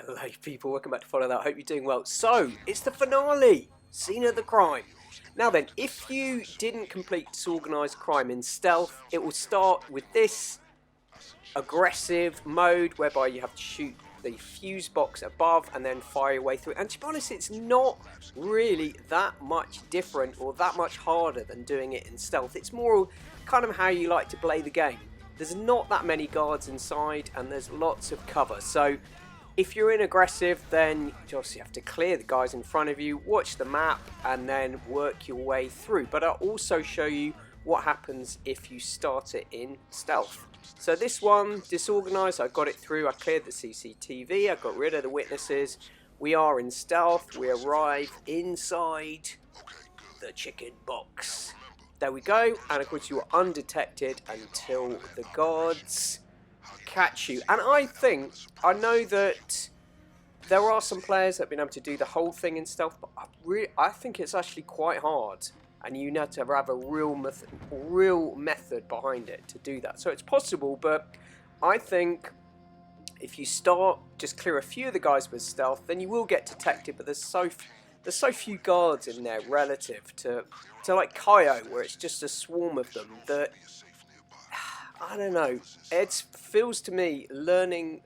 Hello people, welcome back to Follow That. Hope you're doing well. So, it's the finale! Scene of the crime. Now then, if you didn't complete Disorganised Crime in stealth, it will start with this aggressive mode whereby you have to shoot the fuse box above and then fire your way through it. And to be honest, it's not really that much different or that much harder than doing it in stealth. It's more kind of how you like to play the game. There's not that many guards inside and there's lots of cover. So if you're in aggressive, then you obviously have to clear the guys in front of you, watch the map, and then work your way through. But I'll also show you what happens if you start it in stealth. So this one, Disorganised, I got it through, I cleared the CCTV, I got rid of the witnesses. We are in stealth, we arrive inside the chicken box. There we go, and of course you are undetected until the guards catch you. And I know that there are some players that have been able to do the whole thing in stealth, but I think it's actually quite hard, and you need to have a real method behind it to do that. So it's possible, but I think if you start, just clear a few of the guys with stealth, then you will get detected. But there's so few guards in there relative to like Kaio, where it's just a swarm of them, that I don't know. It feels to me learning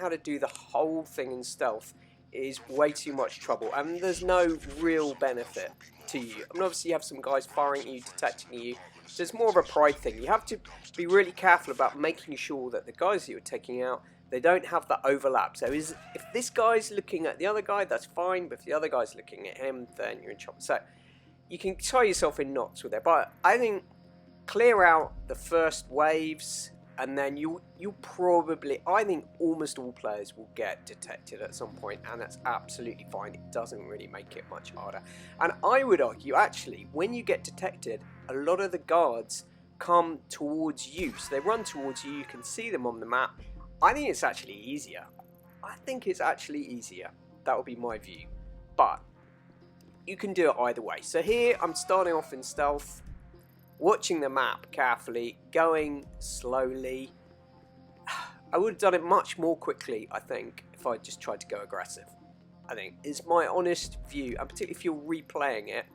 how to do the whole thing in stealth is way too much trouble, and there's no real benefit to you. I mean, obviously you have some guys firing at you, detecting you, so it's more of a pride thing. You have to be really careful about making sure that the guys that you're taking out, they don't have that overlap. So if this guy's looking at the other guy, that's fine, but if the other guy's looking at him, then you're in trouble. So you can tie yourself in knots with it, but I think clear out the first waves, and then you'll probably, I think almost all players will get detected at some point, and that's absolutely fine. It doesn't really make it much harder. And I would argue, actually, when you get detected, a lot of the guards come towards you. So they run towards you, you can see them on the map. I think it's actually easier. That would be my view. But you can do it either way. So here, I'm starting off in stealth, watching the map carefully, going slowly. I would have done it much more quickly, I think, if I just tried to go aggressive. I think is my honest view, and particularly if you're replaying it.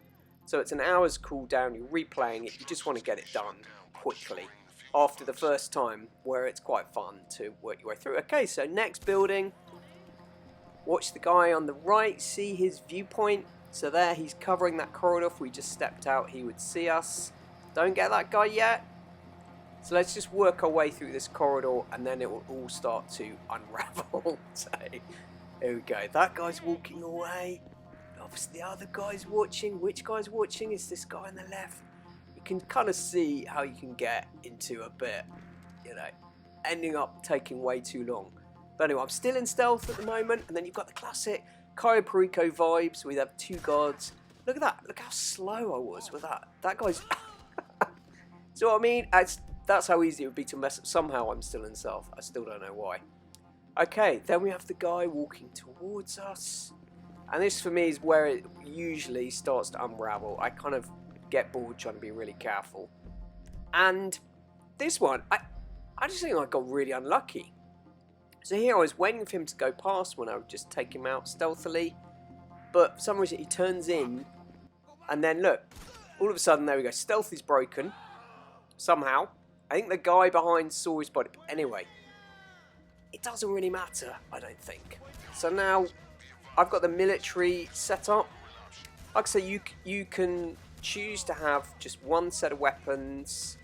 So it's an hour's cooldown, you're replaying it, you just want to get it done quickly after the first time, where it's quite fun to work your way through. Okay, so next building. Watch the guy on the right, see his viewpoint. So there, he's covering that corridor. If we just stepped out, he would see us. Don't get that guy yet. So let's just work our way through this corridor, and then it will all start to unravel. So here we go. That guy's walking away. Obviously the other guy's watching. Which guy's watching? Is this guy on the left? You can kind of see how you can get into a bit, ending up taking way too long. But anyway, I'm still in stealth at the moment, and then you've got the classic Cayo Perico vibes. We have two guards. Look at that. Look how slow I was with that. That guy's... So what I mean, that's how easy it would be to mess up. Somehow I'm still in stealth. I still don't know why. Okay, then we have the guy walking towards us. And this for me is where it usually starts to unravel. I kind of get bored trying to be really careful. And this one, I just think I got really unlucky. So here I was waiting for him to go past when I would just take him out stealthily. But for some reason he turns in. And then look, all of a sudden, there we go. Stealth is broken. Somehow. I think the guy behind saw his body. But anyway, it doesn't really matter, I don't think. So now, I've got the military set up. Like I say, you can choose to have just one set of weapons.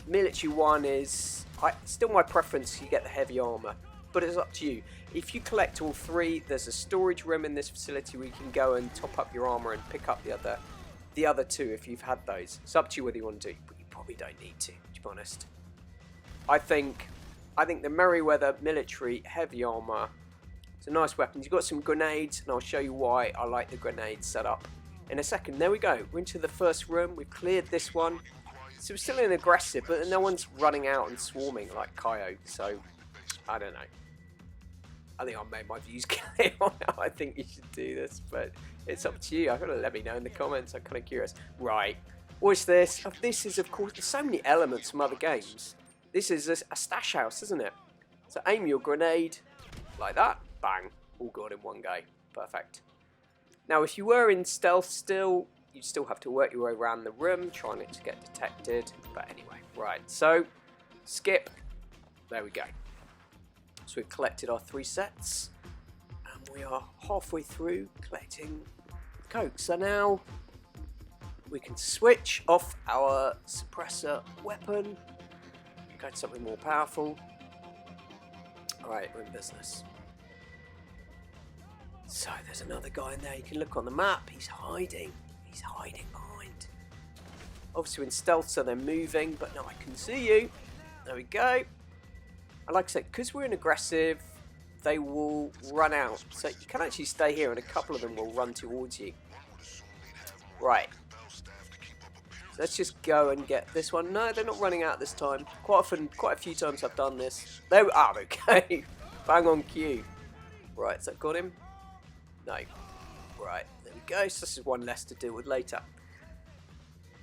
Military one is... still my preference, you get the heavy armour. But it's up to you. If you collect all three, there's a storage room in this facility where you can go and top up your armour and pick up the other two if you've had those. It's up to you whether you want to do, but you probably don't need to be honest. I think the Merryweather military heavy armour, it's a nice weapon. You've got some grenades, and I'll show you why I like the grenades set up in a second. There we go. We're into the first room. We've cleared this one. So we're still in aggressive, but no one's running out and swarming like Kaio, so I don't know. I think I've made my views clear on how I think you should do this, but it's up to you. I've got to let me know in the comments. I'm kind of curious. Right, watch this. This is, of course, there's so many elements from other games. This is a stash house, isn't it? So aim your grenade like that. Bang. All gone in one go. Perfect. Now, if you were in stealth still, you'd still have to work your way around the room, trying not to get detected. But anyway, right. So, skip. There we go. So we've collected our 3 sets. And we are halfway through collecting coke. So now we can switch off our suppressor weapon. Go to something more powerful. Alright, we're in business. So there's another guy in there. You can look on the map. He's hiding. He's hiding behind. Obviously we're in stealth, so they're moving, but now I can see you. There we go. And like I said, because we're in aggressive, they will run out. So you can actually stay here and a couple of them will run towards you. Right. So let's just go and get this one. No, they're not running out this time. Quite a few times I've done this. There we are, okay. Bang on cue. Right, so that got him? No. Right, there we go. So this is one less to deal with later.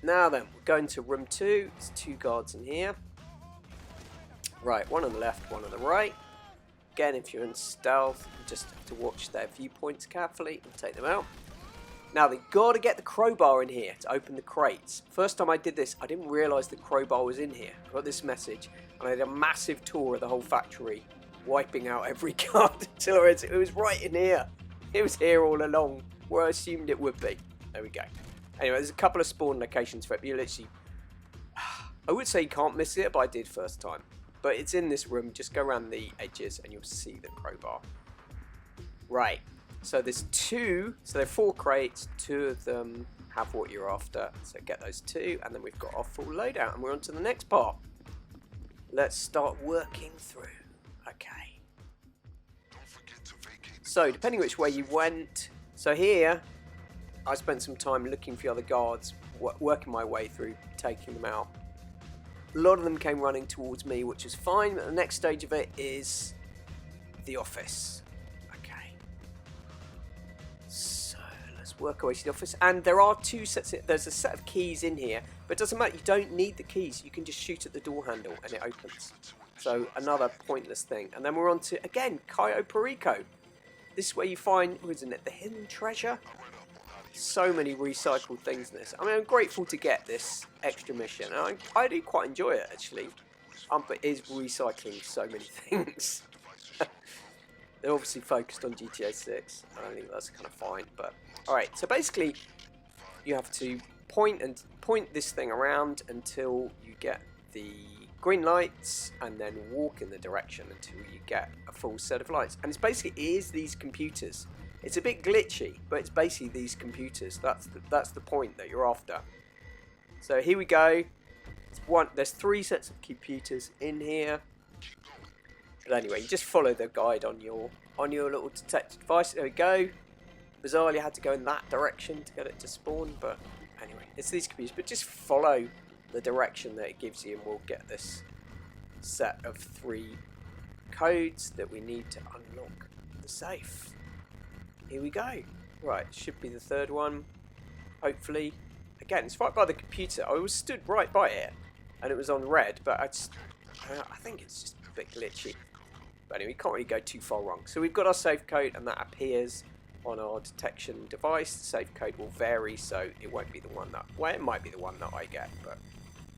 Now then, we're going to room 2. There's 2 guards in here. Right, one on the left, one on the right. Again, if you're in stealth, you just have to watch their viewpoints carefully and take them out. Now, they've got to get the crowbar in here to open the crates. First time I did this, I didn't realise the crowbar was in here. I got this message, and I did a massive tour of the whole factory, wiping out every card until I realised it was right in here. It was here all along, where I assumed it would be. There we go. Anyway, there's a couple of spawn locations for it, but you literally... I would say you can't miss it, but I did first time. But it's in this room. Just go around the edges, and you'll see the crowbar. Right. So there's 2, so there are 4 crates, 2 of them have what you're after, so get those 2, and then we've got our full loadout, and we're on to the next part. Let's start working through. Okay. So, depending which way you went, so here, I spent some time looking for the other guards, working my way through, taking them out. A lot of them came running towards me, which is fine, but the next stage of it is the office. Work away to the office, and there are 2 sets. There's a set of keys in here, but it doesn't matter. You don't need the keys. You can just shoot at the door handle and it opens. So another pointless thing. And then we're on to again Cayo Perico. This is where you find, isn't it, the hidden treasure? So many recycled things in this. I mean, I'm grateful to get this extra mission. And I do quite enjoy it actually. But it is recycling so many things. They're obviously focused on GTA 6. I think that's kind of fine, but alright, so basically you have to point this thing around until you get the green lights and then walk in the direction until you get a full set of lights. And it's basically these computers. It's a bit glitchy, but it's basically these computers. That's the point that you're after. So here we go. There's 3 sets of computers in here. But anyway, you just follow the guide on your little detected device. There we go. Bizarrely, I had to go in that direction to get it to spawn. But anyway, it's these computers. But just follow the direction that it gives you, and we'll get this set of 3 codes that we need to unlock the safe. Here we go. Right, should be the 3rd one. Hopefully. Again, it's right by the computer. I was stood right by it, and it was on red. But I think it's just a bit glitchy. But anyway, you can't really go too far wrong. So we've got our safe code, and that appears on our detection device. The safe code will vary, so it won't be the one that... Well, it might be the one that I get, but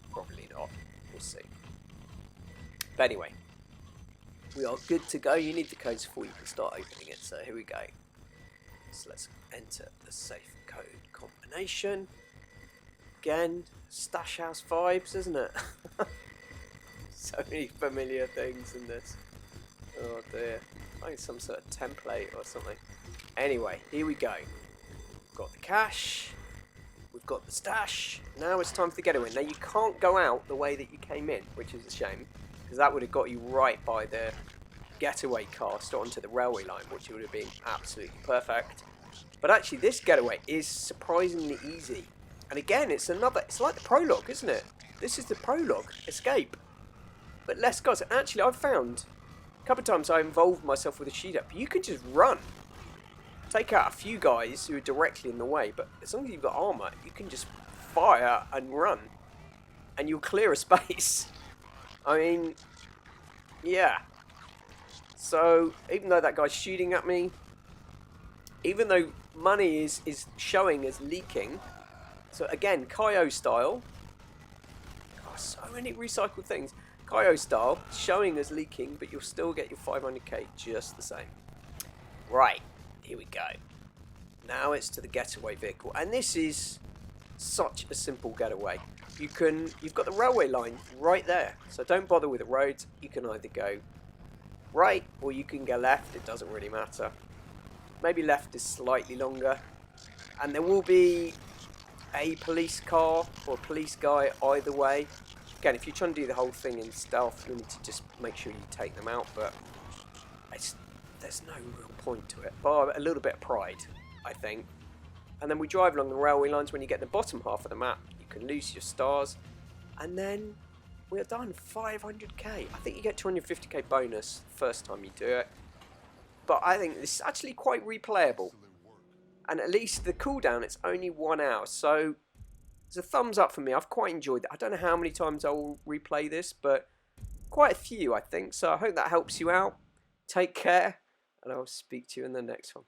probably not. We'll see. But anyway, we are good to go. You need the codes before you can start opening it. So here we go. So let's enter the safe code combination. Again, Stash House vibes, isn't it? So many familiar things in this. Oh dear. I think it's some sort of template or something. Anyway, here we go. We've got the cash. We've got the stash. Now it's time for the getaway. Now you can't go out the way that you came in, which is a shame, because that would have got you right by the getaway car straight onto the railway line, which would have been absolutely perfect. But actually this getaway is surprisingly easy. And again, it's like the prologue, isn't it? This is the prologue, escape. But less guys. And actually I've found a couple of times I involved myself with a shootout, but you can just run. Take out a few guys who are directly in the way, but as long as you've got armour, you can just fire and run. And you'll clear a space. I mean, yeah. So even though that guy's shooting at me, even though money is showing as leaking, so again, Kaio style, oh, so many recycled things. Kaio style, showing as leaking, but you'll still get your 500k just the same. Right, here we go. Now it's to the getaway vehicle, and this is such a simple getaway. You've got the railway line right there, so don't bother with the roads. You can either go right or you can go left. It doesn't really matter. Maybe left is slightly longer, and there will be a police car or a police guy either way. Again, if you're trying to do the whole thing in stealth, you need to just make sure you take them out, but there's no real point to it. But a little bit of pride, I think. And then we drive along the railway lines. When you get the bottom half of the map, you can lose your stars, and then we're done. 500k. I think you get 250k bonus the first time you do it, but I think this is actually quite replayable. And at least the cooldown, it's only 1 hour, so it's a thumbs up for me. I've quite enjoyed it. I don't know how many times I'll replay this, but quite a few, I think. So I hope that helps you out. Take care, and I'll speak to you in the next one.